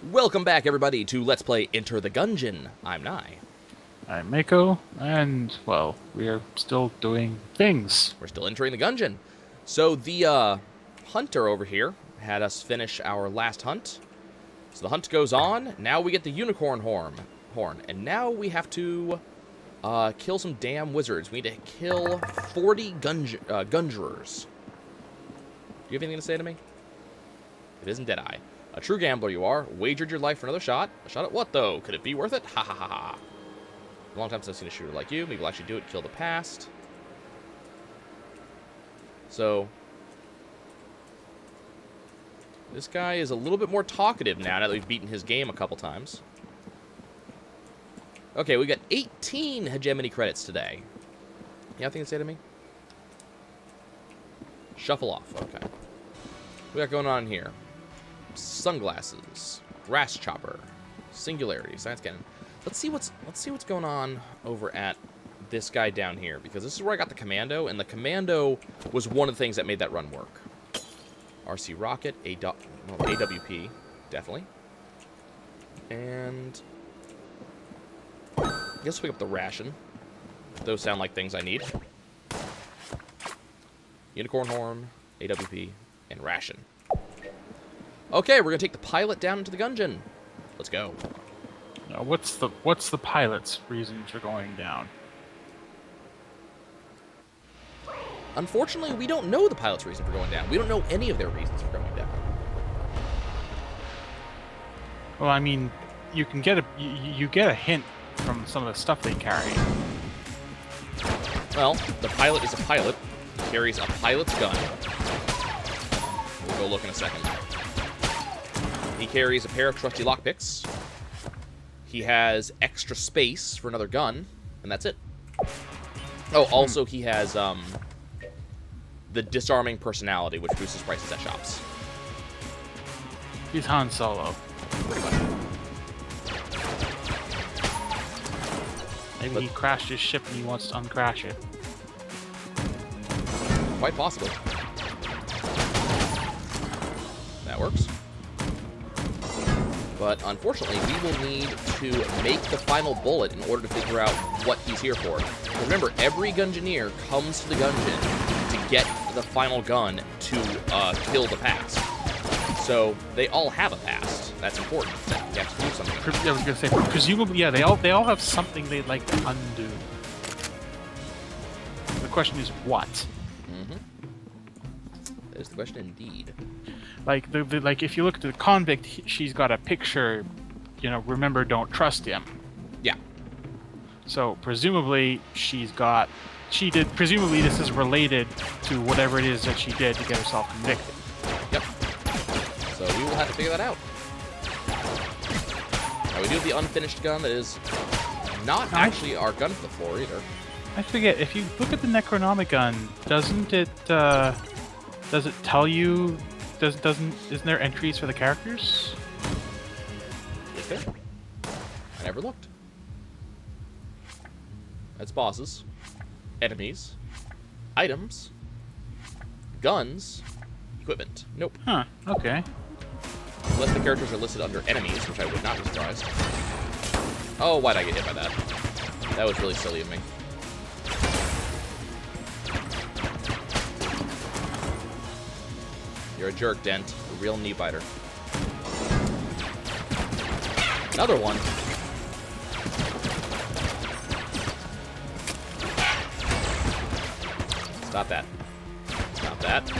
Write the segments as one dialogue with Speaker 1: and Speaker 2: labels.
Speaker 1: Welcome back, everybody, to Let's Play Enter the Gungeon. I'm Nye.
Speaker 2: I'm Mako, and, well, we're still doing things.
Speaker 1: We're still entering the Gungeon. So the hunter over here had us finish our last hunt. So the hunt goes on. Now we get the unicorn horn. And now we have to kill some damn wizards. We need to kill 40 gungerers. Do you have anything to say to me? It isn't Deadeye. A true gambler you are. Wagered your life for another shot. A shot at what, though? Could it be worth it? Ha ha ha ha. A long time since I've seen a shooter like you. Maybe we'll actually do it, kill the past. So, this guy is a little bit more talkative now that we've beaten his game a couple times. Okay, we got 18 hegemony credits today. You have anything to say to me? Shuffle off. Okay. What we got going on here? Sunglasses, grass chopper, singularity, science cannon. Let's see what's going on over at this guy down here, because this is where I got the commando, and the commando was one of the things that made that run work. RC rocket, AWP, definitely, and I guess pick up the ration. Those sound like things I need. Unicorn horn, AWP, and ration. Okay, we're gonna take the pilot down into the Gungeon. Let's go.
Speaker 2: Now, what's the pilot's reason for going down?
Speaker 1: Unfortunately, we don't know the pilot's reason for going down. We don't know any of their reasons for going down.
Speaker 2: Well, I mean, you can get you get a hint from some of the stuff they carry.
Speaker 1: Well, the pilot is a pilot. He carries a pilot's gun. We'll go look in a second. He carries a pair of trusty lockpicks. He has extra space for another gun, and that's it. Oh, also he has the disarming personality, which boosts his prices at shops.
Speaker 2: He's Han Solo.
Speaker 1: Pretty much.
Speaker 2: Maybe he crashed his ship and he wants to uncrash it.
Speaker 1: Quite possibly. That works. But unfortunately, we will need to make the final bullet in order to figure out what he's here for. Remember, every Gungeoneer comes to the Gungeon to get the final gun to kill the past. So they all have a past. That's important. You have to do something.
Speaker 2: I was gonna say, presumably, yeah, they all have something they'd like to undo. The question is what?
Speaker 1: Mm-hmm. That is the question indeed.
Speaker 2: Like like if you look at the convict, she's got a picture, you know, remember, don't trust him.
Speaker 1: Yeah.
Speaker 2: So presumably presumably this is related to whatever it is that she did to get herself convicted.
Speaker 1: Yep. So we will have to figure that out. Now we do have the unfinished gun that is not actually our gun for the floor either.
Speaker 2: I forget, if you look at the Necronomicon, doesn't it does it tell you isn't there entries for the characters?
Speaker 1: Is there? I never looked. That's bosses, enemies, items, guns, equipment. Nope.
Speaker 2: Huh, okay.
Speaker 1: Unless the characters are listed under enemies, which I would not be surprised. Oh, why'd I get hit by that? That was really silly of me. You're a jerk, Dent. A real knee biter. Another one. Stop that. Stop that.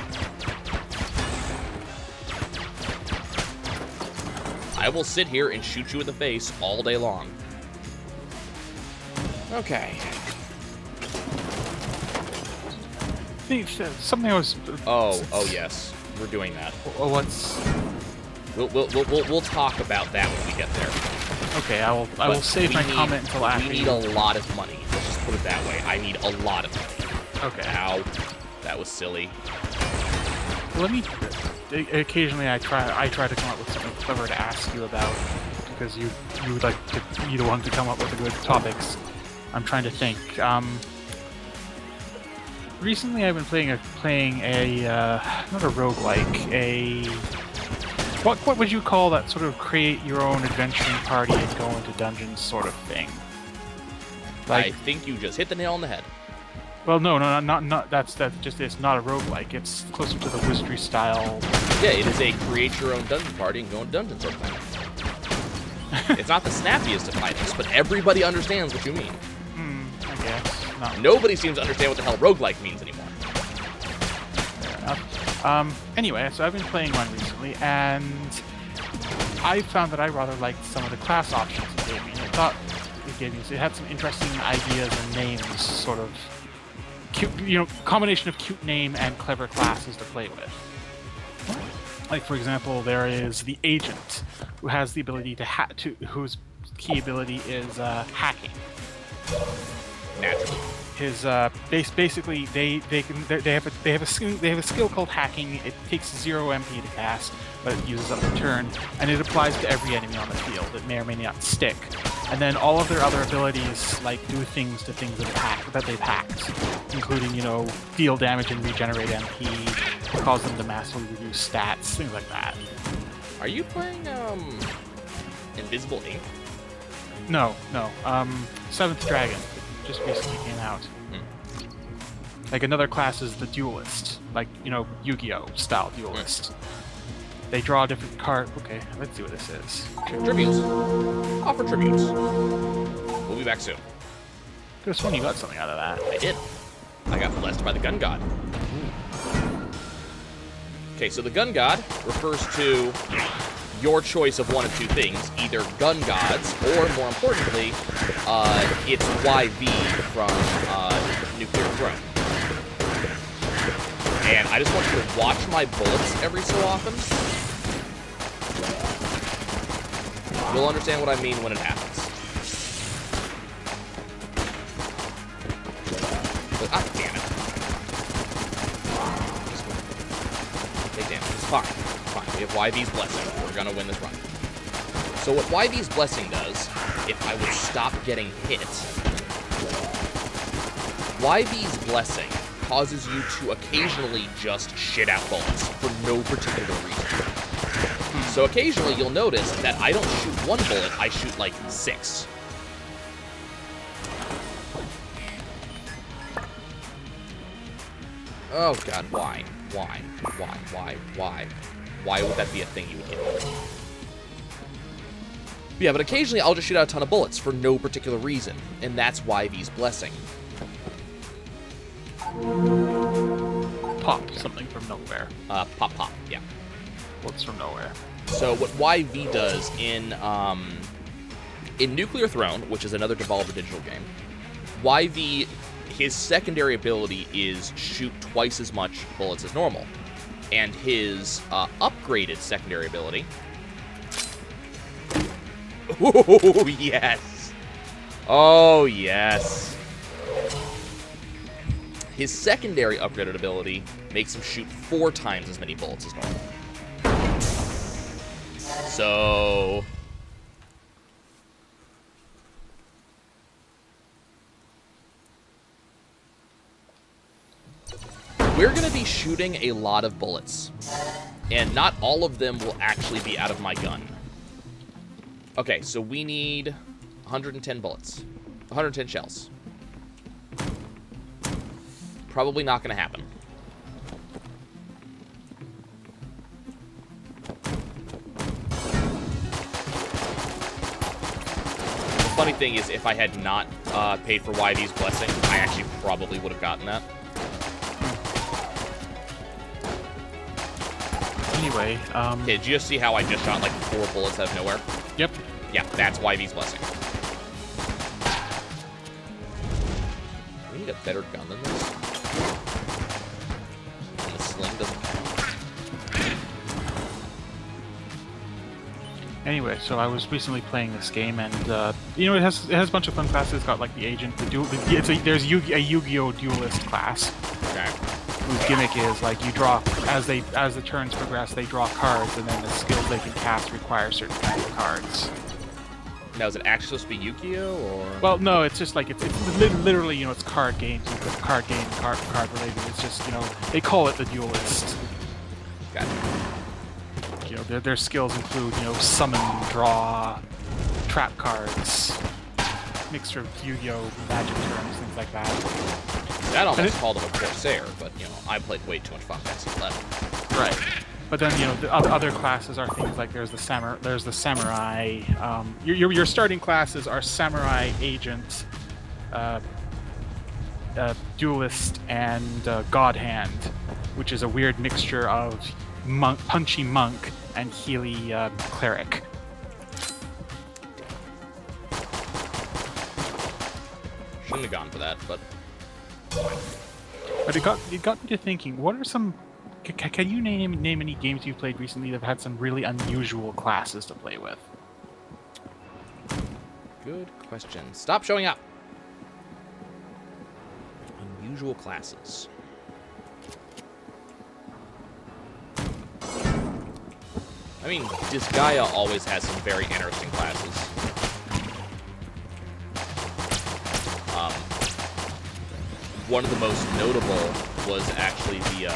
Speaker 1: I will sit here and shoot you in the face all day long. Okay.
Speaker 2: Something was.
Speaker 1: Oh yes, we're doing that.
Speaker 2: Oh, what's?
Speaker 1: We'll talk about that when we get there.
Speaker 2: Okay, I will save my comment until after.
Speaker 1: We need a lot of money. Let's just put it that way. I need a lot of money.
Speaker 2: Okay.
Speaker 1: Ow, that was silly.
Speaker 2: Let me. Occasionally, I try to come up with something clever to ask you about, because you would like to be the one to come up with the good topics. I'm trying to think. Recently, I've been playing a not a roguelike, What would you call that sort of create your own adventuring party and go into dungeons sort of thing?
Speaker 1: I think you just hit the nail on the head.
Speaker 2: Well, no, not that's just it's not a roguelike. It's closer to the wizardry style.
Speaker 1: Yeah, it is a create your own dungeon party and go into dungeons sort of thing. It's not the snappiest of titles, but everybody understands what you mean.
Speaker 2: I guess. Not
Speaker 1: Nobody seems to understand what the hell roguelike means anymore.
Speaker 2: fair enough. Anyway, so I've been playing one recently, and I found that I rather liked some of the class options it gave me. I thought it gave me, so it had some interesting ideas and names, sort of cute, combination of cute name and clever classes to play with. Like, for example, there is the agent, who has the ability whose key ability is hacking.
Speaker 1: Naturally.
Speaker 2: His basically they have a skill called hacking. It takes 0 MP to cast, but it uses up the turn, and it applies to every enemy on the field. It may or may not stick. And then all of their other abilities like do things to things that they've hacked, including deal damage and regenerate MP, cause them to massively reduce stats, things like that.
Speaker 1: Are you playing Invisible Ink?
Speaker 2: No. Seventh Dragon just recently came out. Like, another class is the Duelist, like, Yu-Gi-Oh! Style Duelist. They draw a different card. Okay, let's see what this is.
Speaker 1: Tributes. Offer tributes. We'll be back soon.
Speaker 2: Could've sworn you got something out of that.
Speaker 1: I did. I got blessed by the Gun God. Okay, so the Gun God refers to your choice of one of two things, either gun gods, or more importantly, it's YV from Nuclear Throne. And I just want you to watch my bullets every so often. You'll understand what I mean when it happens. But, damn it. Take damage. It's fine. It's fine. We have YV's Blessing. We're gonna win this run. So what YV's Blessing does, if I would stop getting hit, YV's Blessing causes you to occasionally just shit out bullets for no particular reason. So occasionally you'll notice that I don't shoot one bullet, I shoot like 6. Oh god, why? Why? Why would that be a thing you would get? Yeah, but occasionally I'll just shoot out a ton of bullets for no particular reason, and that's YV's Blessing.
Speaker 2: Pop, something from nowhere.
Speaker 1: Pop, yeah.
Speaker 2: What's from nowhere?
Speaker 1: So what YV does in Nuclear Throne, which is another Devolver Digital game, YV, his secondary ability is shoot twice as much bullets as normal. And his upgraded secondary ability... Oh, yes! Oh, yes! His secondary upgraded ability makes him shoot 4 times as many bullets as normal. So... we're going to be shooting a lot of bullets. And not all of them will actually be out of my gun. Okay, so we need 110 bullets. 110 shells. Probably not going to happen. The funny thing is, if I had not paid for YV's Blessing, I actually probably would have gotten that.
Speaker 2: Anyway,
Speaker 1: Okay, did you just see how I just shot like 4 bullets out of nowhere?
Speaker 2: Yep.
Speaker 1: Yeah, that's YV's Blessing. We need a better gun than this. And the sling doesn't count.
Speaker 2: Anyway, so I was recently playing this game, and it has a bunch of fun classes. It's got like the agent, there's a Yu-Gi-Oh! Duelist class.
Speaker 1: Okay.
Speaker 2: Whose gimmick is like you draw as the turns progress, they draw cards, and then the skills they can cast require certain kinds of cards.
Speaker 1: Now, is it actually supposed to be Yu-Gi-Oh, or?
Speaker 2: Well, no, it's just like it's literally it's card games, card related. It's just they call it the Duelist.
Speaker 1: Got it.
Speaker 2: like, you know, their skills include, you know, summon, draw, trap cards, mixture of Yu-Gi-Oh, magic terms, things like that.
Speaker 1: That almost called him a Corsair, but, you know, I played way too much Final Fantasy XI.
Speaker 2: Right. But then, you know, the other classes are things like there's the samurai. Your starting classes are samurai, agent, duelist, and god hand, which is a weird mixture of punchy monk and healy cleric.
Speaker 1: Shouldn't have gone for that, but
Speaker 2: But it got me to thinking. What are some? Can you name any games you've played recently that have had some really unusual classes to play with?
Speaker 1: good question. Stop showing up. Unusual classes. I mean, Disgaea always has some very interesting classes. One of the most notable was actually the,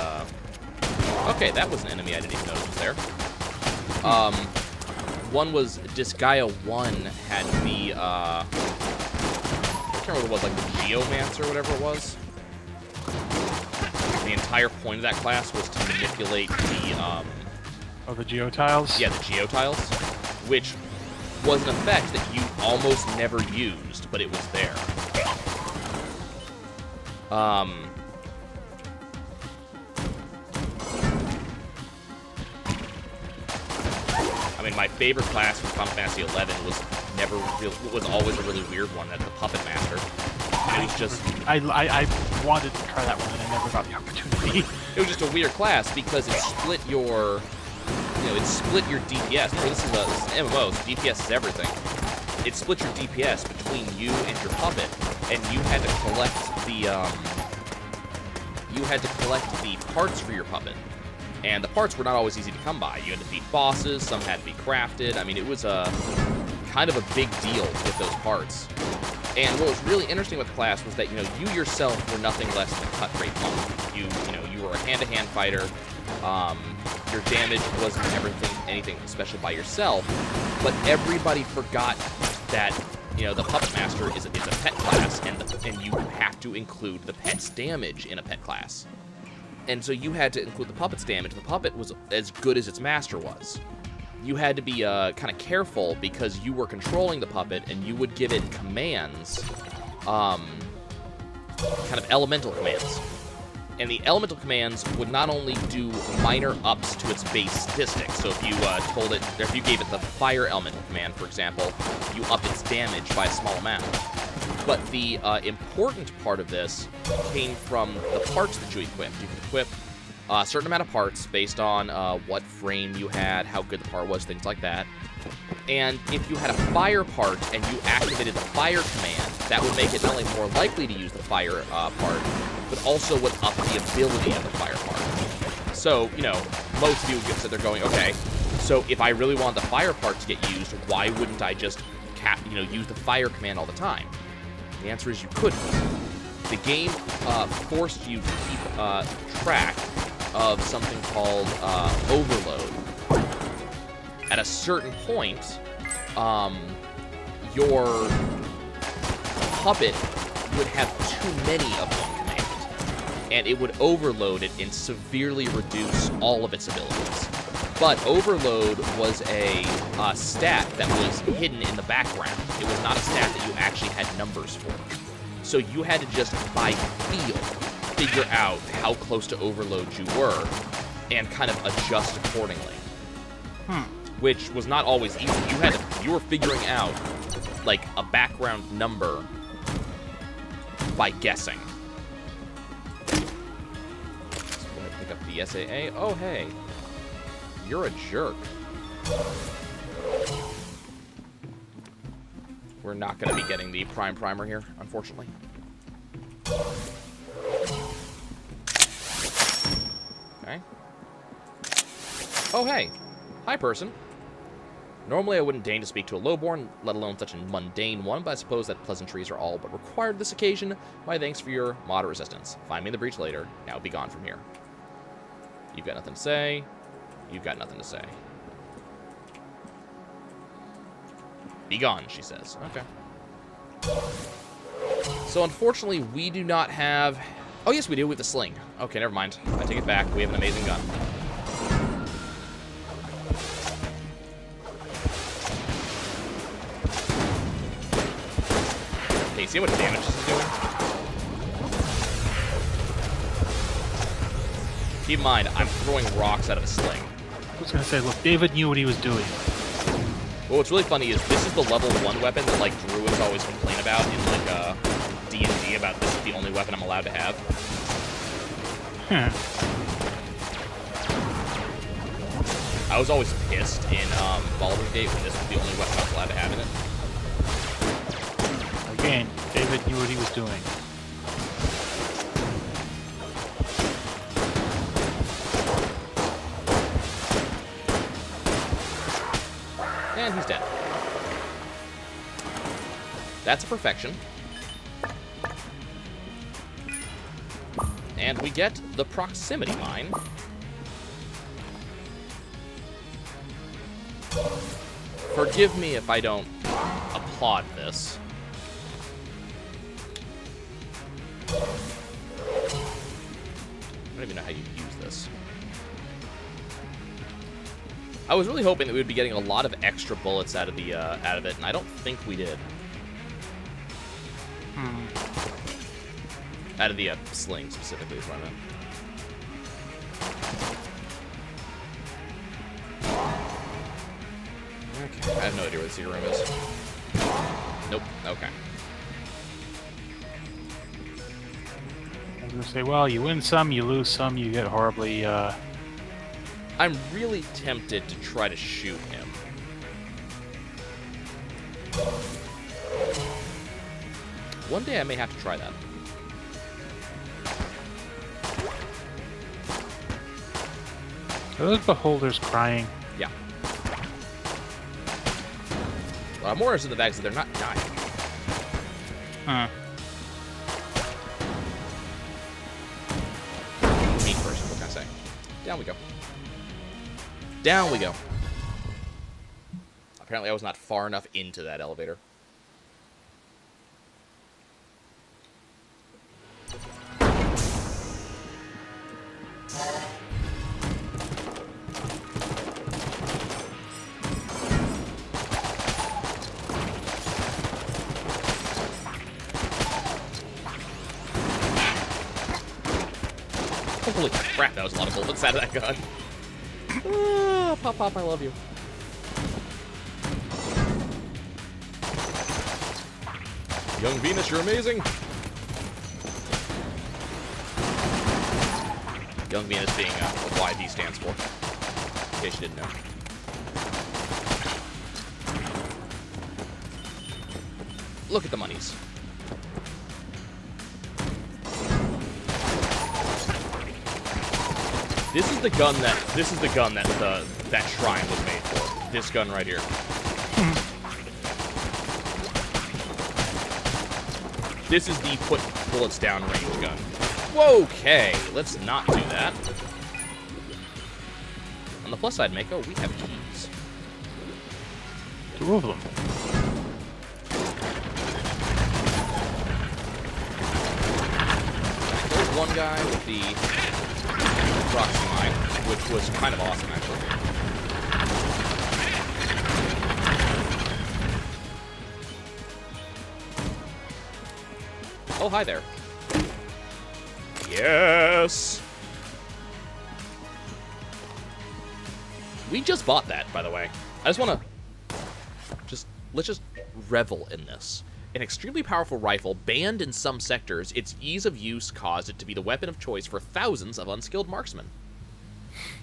Speaker 1: okay, that was an enemy I didn't even notice was there. One was Disgaea 1 had the, I can't remember what it was, like the Geomancer or whatever it was. The entire point of that class was to manipulate the,
Speaker 2: Oh, the geotiles?
Speaker 1: yeah, the geotiles, which was an effect that you almost never used, but it was there. I mean, my favorite class from Final Fantasy XI was always a really weird one. That's the Puppet Master. And it was just
Speaker 2: I wanted to try that one and I never got the opportunity.
Speaker 1: it was just a weird class because it split your, it split your DPS. Remember, this is an MMO, so DPS is everything. It split your DPS between you and your puppet, and you had to collect the parts for your puppet. And the parts were not always easy to come by. You had to beat bosses, some had to be crafted. I mean, it was a kind of a big deal to get those parts. And what was really interesting with the class was that, you yourself were nothing less than a cut-rate monk. You were a hand-to-hand fighter. Your damage wasn't anything special by yourself, but everybody forgot that, the Puppet Master is a pet class, and you have to include the pet's damage in a pet class. And so you had to include the puppet's damage. The puppet was as good as its master was. You had to be kind of careful because you were controlling the puppet, and you would give it commands, kind of elemental commands. And the elemental commands would not only do minor ups to its base statistics. So if you if you gave it the fire elemental command, for example, you up its damage by a small amount. But the important part of this came from the parts that you equipped. You could equip a certain amount of parts based on what frame you had, how good the part was, things like that. And if you had a fire part and you activated the fire command, that would make it not only more likely to use the fire part, but also would up the ability of the fire part. So, most of you would sit there going, okay, so if I really want the fire part to get used, why wouldn't I just use the fire command all the time? The answer is you couldn't. The game forced you to keep track of something called overload. At a certain point, your puppet would have too many of one command, and it would overload it and severely reduce all of its abilities. But overload was a stat that was hidden in the background. It was not a stat that you actually had numbers for. So you had to just, by feel, figure out how close to overload you were and kind of adjust accordingly. Which was not always easy. You were figuring out, like, a background number by guessing. Let's go ahead and pick up the SAA. Oh, hey. You're a jerk. We're not going to be getting the Prime Primer here, unfortunately. Okay. Oh, hey. Hi, person. Normally, I wouldn't deign to speak to a lowborn, let alone such a mundane one, but I suppose that pleasantries are all but required this occasion. My thanks for your moderate resistance. Find me in the breach later. Now be gone from here. You've got nothing to say. You've got nothing to say. Be gone, she says. Okay. So unfortunately, we do not have... Oh, yes, we do. We have the sling. Okay, never mind. I take it back. We have an amazing gun. Okay, you see how much damage this is doing? Keep in mind, I'm throwing rocks out of a sling.
Speaker 2: I was going to say, look, David knew what he was doing.
Speaker 1: Well, what's really funny is this is the level 1 weapon that, like, druids always complain about in, like, D&D, about this is the only weapon I'm allowed to have. I was always pissed in Baldur's Gate when this was the only weapon I was allowed to have in it.
Speaker 2: Again, David knew what he was doing.
Speaker 1: And he's dead. That's a perfection. And we get the proximity mine. Forgive me if I don't applaud this. I don't even know how you use this. I was really hoping that we would be getting a lot of extra bullets out of it, and I don't think we did. Out of the sling, specifically, is what I meant. Okay, I have no idea where the secret room is. Nope, okay.
Speaker 2: I was going to say, well, you win some, you lose some, you get horribly...
Speaker 1: I'm really tempted to try to shoot him. One day I may have to try that.
Speaker 2: Are those beholders crying?
Speaker 1: Yeah. Well, I'm more interested in the fact that they're not dying.
Speaker 2: Huh.
Speaker 1: Mean person, what can I say? Down we go. Down we go. Apparently I was not far enough into that elevator. Holy crap, that was a lot of bullets out of that gun. Ah, Pop Pop, I love you. Young Venus, you're amazing. Young Venus being what YV stands for, in case you didn't know. Look at the monies. This is the gun that that shrine was made for. This gun right here. This is the put bullets down range gun. Whoa, okay, let's not do that. On the plus side, Mako, we have keys.
Speaker 2: 2 of them.
Speaker 1: There's one guy with the proxy mine, which was kind of awesome, actually. Oh, hi there. Yes! We just bought that, by the way. I just want to... let's just revel in this. An extremely powerful rifle, banned in some sectors, its ease of use caused it to be the weapon of choice for thousands of unskilled marksmen.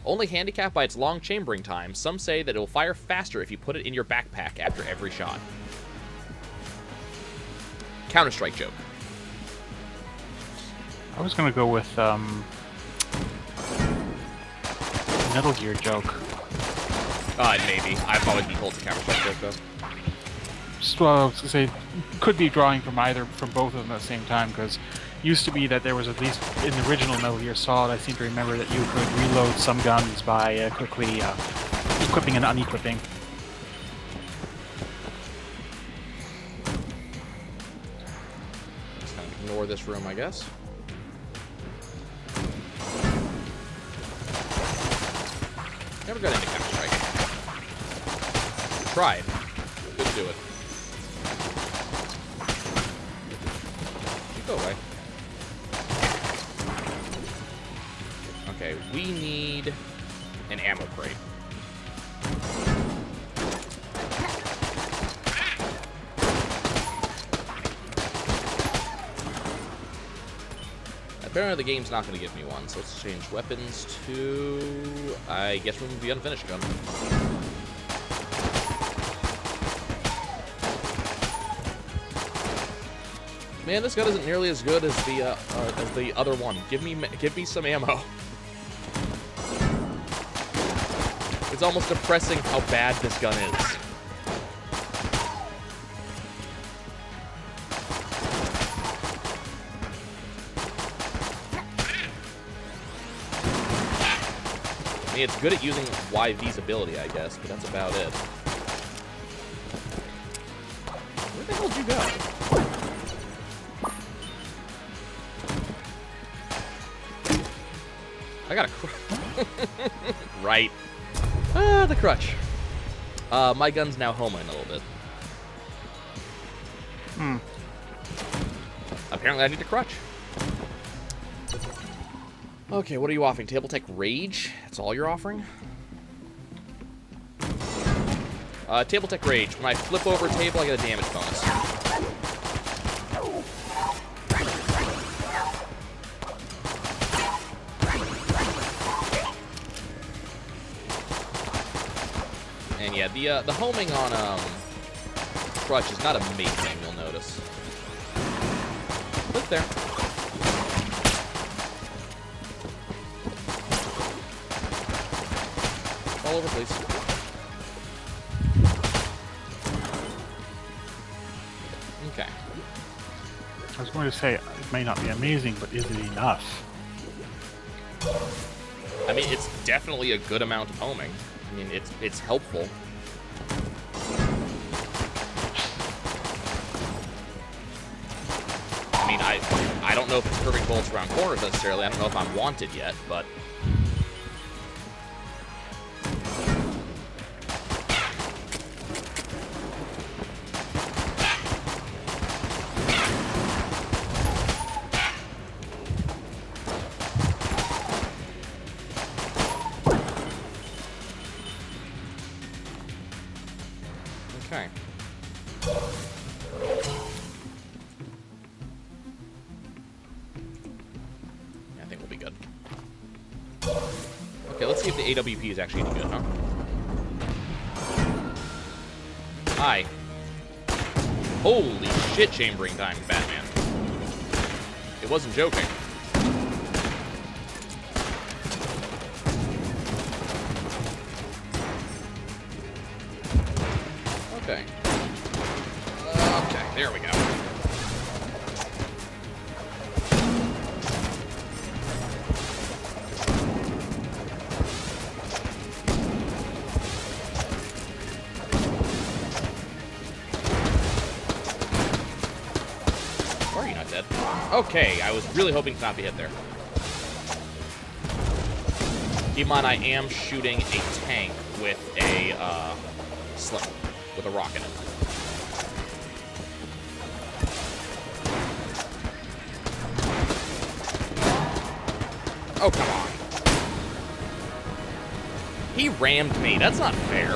Speaker 1: Only handicapped by its long chambering time, some say that it will fire faster if you put it in your backpack after every shot. Counter-Strike joke.
Speaker 2: I was going to go with, Metal Gear joke.
Speaker 1: Maybe. I've always been told it's a Counter-Strike joke, though.
Speaker 2: Just, well, I was going to say, could be drawing from both of them at the same time, because used to be that there was, at least in the original Metal Gear Solid, I seem to remember that you could reload some guns by quickly equipping and unequipping.
Speaker 1: explore this room, I guess. Never got into Counter-Strike. Tried. Couldn't do it. You go away. Okay, we need an ammo crate. Apparently the game's not going to give me one, so let's change weapons to, I guess, remove the unfinished gun. Man, this gun isn't nearly as good as the other one. Give me some ammo. It's almost depressing how bad this gun is. I mean, it's good at using YV's ability, I guess, but that's about it. Where the hell did you go? I got a right. Ah, the crutch. My gun's now homing a little bit. Apparently I need a crutch. Okay, what are you offering? Table Tech Rage? That's all you're offering? Table Tech Rage. When I flip over a table, I get a damage bonus. And yeah, the homing on crutch is not amazing, you'll notice. But there. All over, please. Okay.
Speaker 2: I was going to say, it may not be amazing, but is it enough?
Speaker 1: I mean, it's definitely a good amount of homing. I mean, it's helpful. I mean, I don't know if it's perfect bullets around corners necessarily. I don't know if I'm wanted yet, but... Okay. Yeah, I think we'll be good. Okay, let's see if the AWP is actually any good, huh? Hi. Holy shit, chambering time, Batman. It wasn't joking. Okay. Okay, there we go. Why are you not dead? Okay, I was really hoping to not be hit there. Keep in mind, I am shooting a tank with a sling. With a rocket in it. Oh, come on. He rammed me. That's not fair.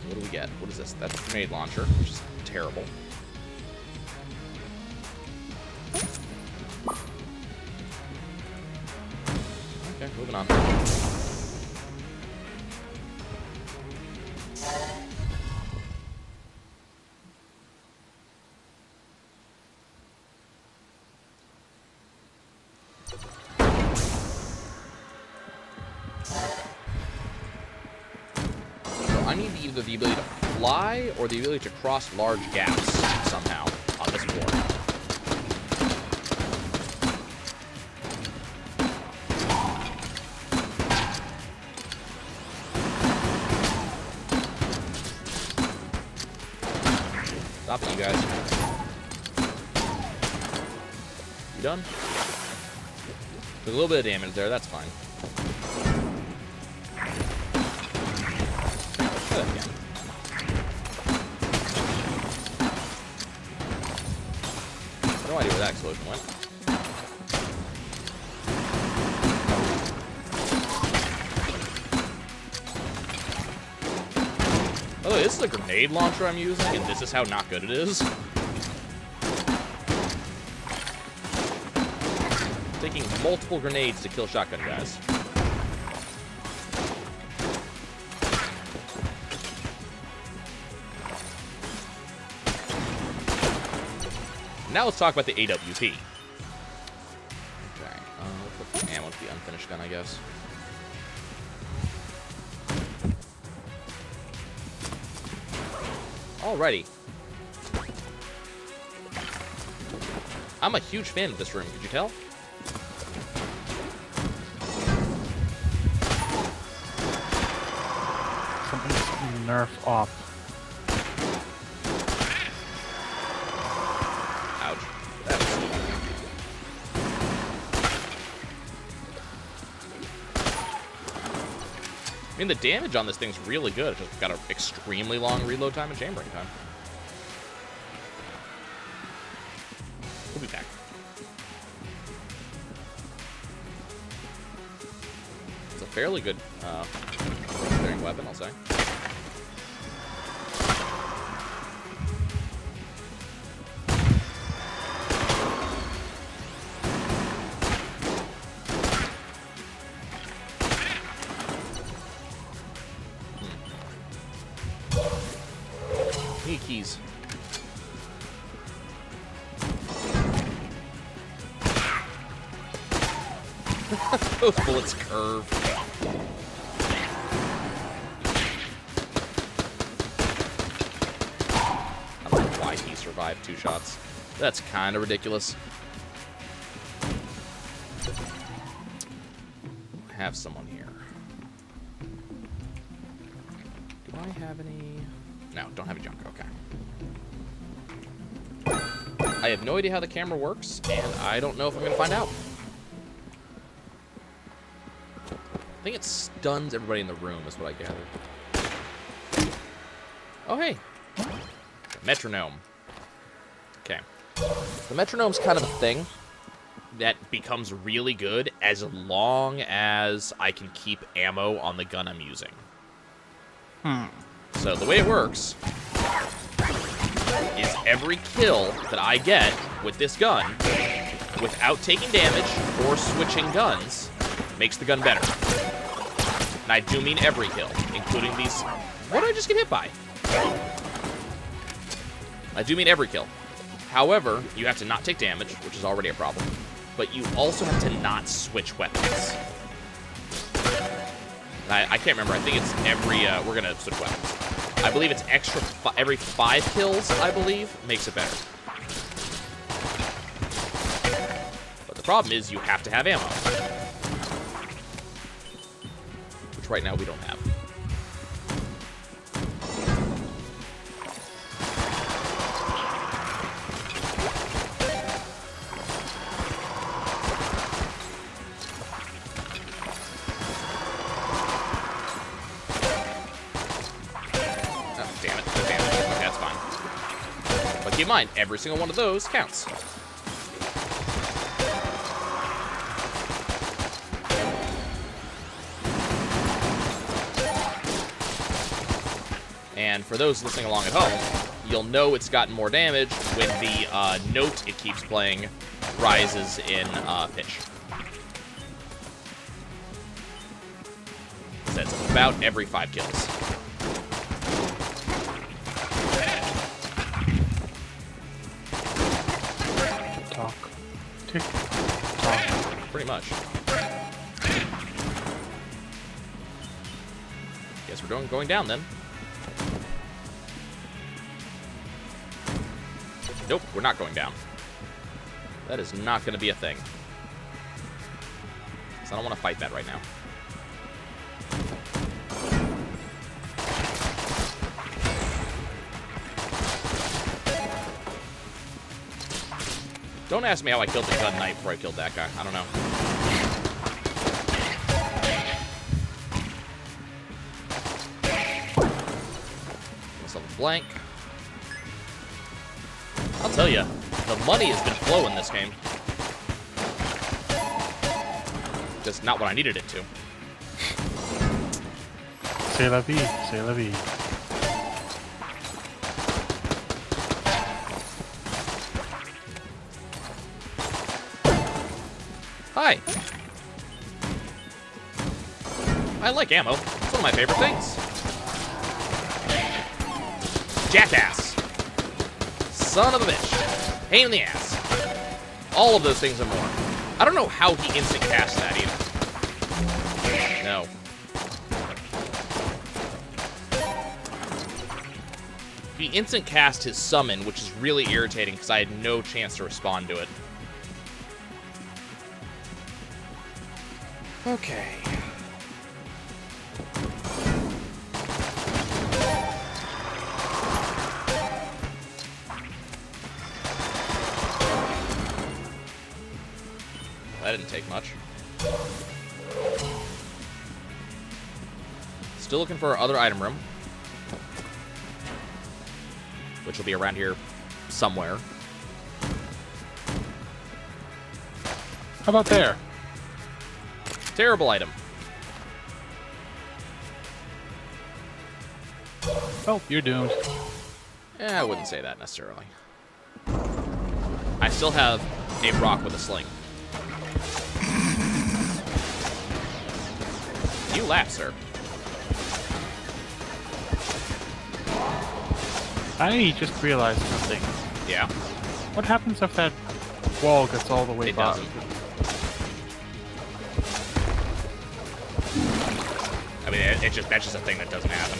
Speaker 1: What do we get? What is this? That's a grenade launcher, which is terrible. Okay, moving on. So I need either the ability to fly or the ability to cross large gaps somehow on this board. Stop it, you guys. You done? Took a little bit of damage there, that's fine. Try that again. No idea where that explosion went. By the way, this is a grenade launcher I'm using, and this is how not good it is. Taking multiple grenades to kill shotgun guys. Now let's talk about the AWP. Okay, we'll put the ammo to the unfinished gun, I guess. Alrighty. I'm a huge fan of this room, could you tell?
Speaker 2: Something's nerf off.
Speaker 1: Ouch. That was stupid. I mean, the damage on this thing's really good. It's just got an extremely long reload time and chambering time. We'll be back. It's a fairly good clearing weapon, I'll say. Need keys. Those bullets curve. I don't know why he survived 2 shots. That's kind of ridiculous. I have someone here. Do I have any? No, don't have a junk. Okay. I have no idea how the camera works, and I don't know if I'm going to find out. I think it stuns everybody in the room, is what I gathered. Oh, hey. Metronome. Okay. The metronome's kind of a thing that becomes really good as long as I can keep ammo on the gun I'm using. So the way it works is every kill that I get with this gun, without taking damage or switching guns, makes the gun better. And I do mean every kill, including these... What did I just get hit by? I do mean every kill. However, you have to not take damage, which is already a problem, but you also have to not switch weapons. I can't remember. I think it's every... we're going to switch weapons. I believe it's extra every 5 kills, I believe, makes it better. But the problem is you have to have ammo. Which right now we don't have. Keep in mind, every single one of those counts. And for those listening along at home, you'll know it's gotten more damage when the note it keeps playing rises in pitch. That's about every 5 kills. Pretty much. Guess we're going down then. Nope, we're not going down. That is not going to be a thing. So I don't want to fight that right now. Don't ask me how I killed the gun knight before I killed that guy. I don't know. Myself a blank. I'll tell you, the money has been flowing this game. Just not what I needed it to.
Speaker 2: C'est la vie, c'est la vie.
Speaker 1: Hi. I like ammo. It's one of my favorite things. Jackass. Son of a bitch. Pain in the ass. All of those things and more. I don't know how he instant cast that either. No. He instant cast his summon, which is really irritating because I had no chance to respond to it. Okay. That didn't take much. Still looking for our other item room, which will be around here somewhere.
Speaker 2: How about there?
Speaker 1: Terrible item.
Speaker 2: Oh, you're doomed.
Speaker 1: I wouldn't say that necessarily. I still have a rock with a sling. You laugh, sir.
Speaker 2: I just realized something.
Speaker 1: Yeah?
Speaker 2: What happens if that wall gets all the way
Speaker 1: It
Speaker 2: bottom?
Speaker 1: doesn't. I mean, that's just a thing that doesn't happen.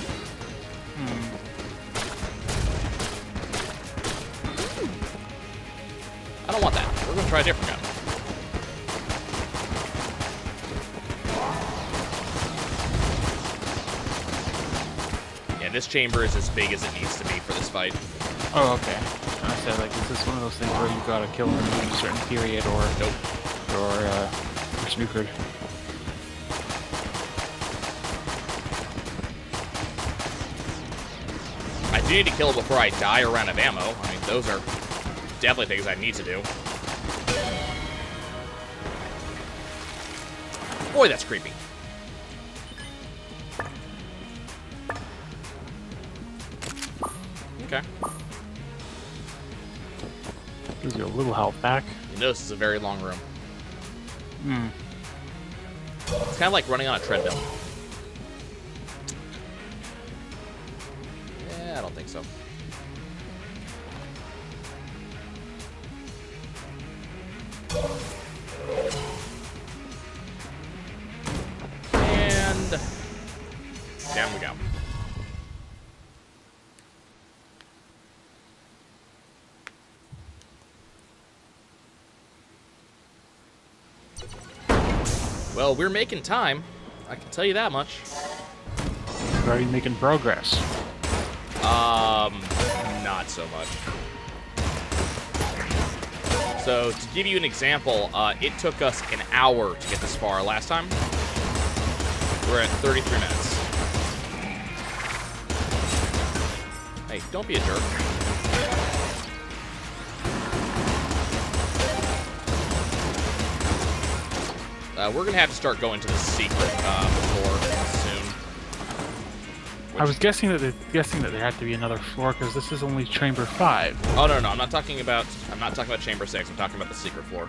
Speaker 1: I don't want that. We're gonna try a different gun. Yeah, this chamber is as big as it needs to be for this fight.
Speaker 2: Oh, okay. I said, like, is this one of those things where you gotta kill him in a certain period, or
Speaker 1: Nope.
Speaker 2: you're snookered?
Speaker 1: I do need to kill it before I die or run out of ammo. I mean, those are definitely things I need to do. Boy, that's creepy. Okay.
Speaker 2: Gives you a little health back.
Speaker 1: You know this is a very long room.
Speaker 2: Hmm.
Speaker 1: It's kind of like running on a treadmill. Yeah, I don't think so. And down we go. Well, we're making time. I can tell you that much.
Speaker 2: You're already making progress.
Speaker 1: Not so much. So, to give you an example, it took us an hour to get this far last time. We're at 33 minutes. Hey, don't be a jerk. We're gonna have to start going to the secret floor soon.
Speaker 2: I was guessing that there had to be another floor because this is only chamber 5.
Speaker 1: Oh no, I'm not talking about chamber 6. I'm talking about the secret floor.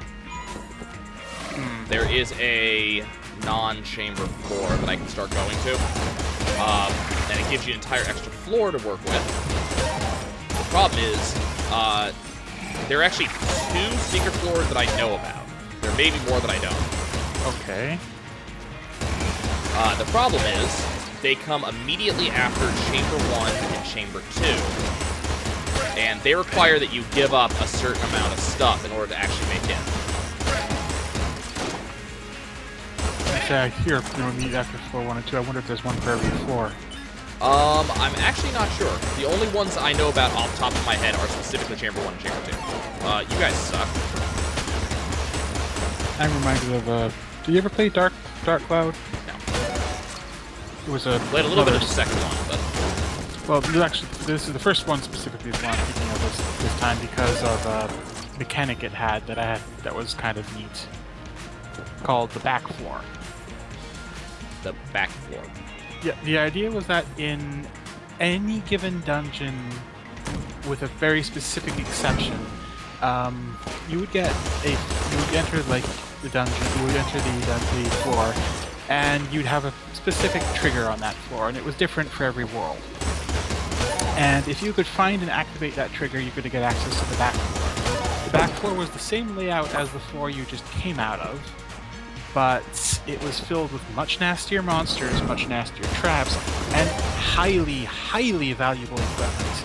Speaker 1: There is a non-chamber floor that I can start going to, and it gives you an entire extra floor to work with. The problem is, there are actually 2 secret floors that I know about. There may be more that I don't.
Speaker 2: Okay.
Speaker 1: The problem is, they come immediately after Chamber 1 and Chamber 2. And they require that you give up a certain amount of stuff in order to actually make it.
Speaker 2: Okay, here, meet after floor 1 and 2. I wonder if there's one for every floor.
Speaker 1: I'm actually not sure. The only ones I know about off the top of my head are specifically Chamber 1 and Chamber 2. You guys suck.
Speaker 2: I'm reminded of, did you ever play Dark Cloud?
Speaker 1: No.
Speaker 2: It was a...
Speaker 1: Played a little bit of the second one, but...
Speaker 2: Well, actually, this is the first one specifically is one I'm thinking of this time because of a mechanic it had that was kind of neat, called the back floor.
Speaker 1: The back floor.
Speaker 2: Yeah, the idea was that in any given dungeon, with a very specific exception, you would enter like the dungeon, you would enter the floor, and you'd have a specific trigger on that floor, and it was different for every world. And if you could find and activate that trigger, you could get access to the back floor. The back floor was the same layout as the floor you just came out of, but it was filled with much nastier monsters, much nastier traps, and highly, highly valuable equipment.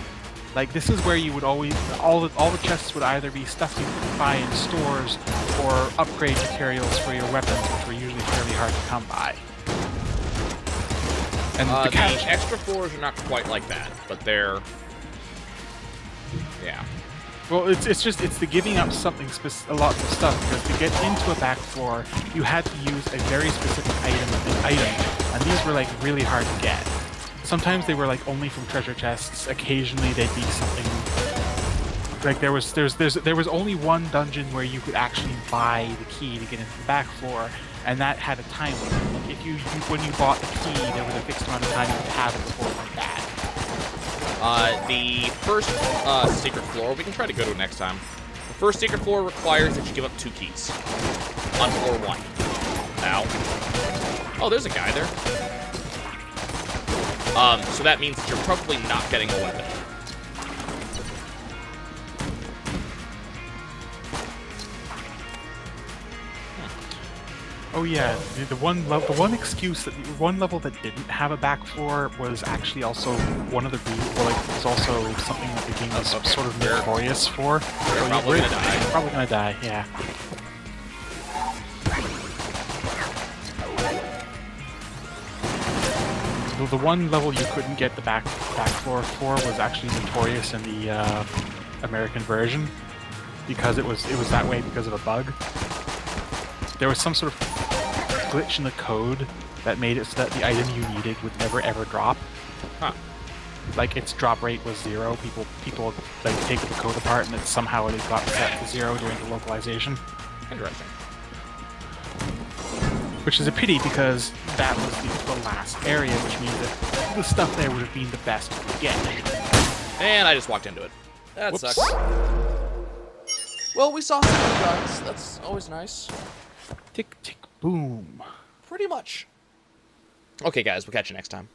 Speaker 2: Like, this is where you would always... All the chests would either be stuff you could buy in stores or upgrade materials for your weapons, which were usually fairly hard to come by. And
Speaker 1: the extra floors are not quite like that, but they're... Yeah.
Speaker 2: Well, it's the giving up something, a lot of stuff, because to get into a back floor, you had to use a very specific item, and these were, like, really hard to get. Sometimes they were, like, only from treasure chests. Occasionally they'd be something... Like, there was only one dungeon where you could actually buy the key to get into the back floor, and that had a time limit. Like, when you bought the key, there was a fixed amount of time you could have it before it went bad.
Speaker 1: The first secret floor, we can try to go to it next time. The first secret floor requires that you give up 2 keys. On floor 1. Ow. Oh, there's a guy there. So that means that you're probably not getting a weapon.
Speaker 2: Oh yeah, the one level that didn't have a back floor was actually also one of the was also something that the game was sort of notorious for.
Speaker 1: You're probably gonna die.
Speaker 2: You're probably gonna die, yeah. The one level you couldn't get the back floor for was actually notorious in the American version because it was that way because of a bug. There was some sort of glitch in the code that made it so that the item you needed would never ever drop.
Speaker 1: Huh.
Speaker 2: Like, its drop rate was 0. People like take the code apart and somehow it got set to 0 during the localization.
Speaker 1: Interesting.
Speaker 2: Which is a pity because that was the last area, which means that the stuff there would have been the best to get.
Speaker 1: And I just walked into it. That
Speaker 2: Whoops.
Speaker 1: sucks. Well, we saw some new guns. That's always nice.
Speaker 2: Tick, tick, boom.
Speaker 1: Pretty much. Okay, guys, we'll catch you next time.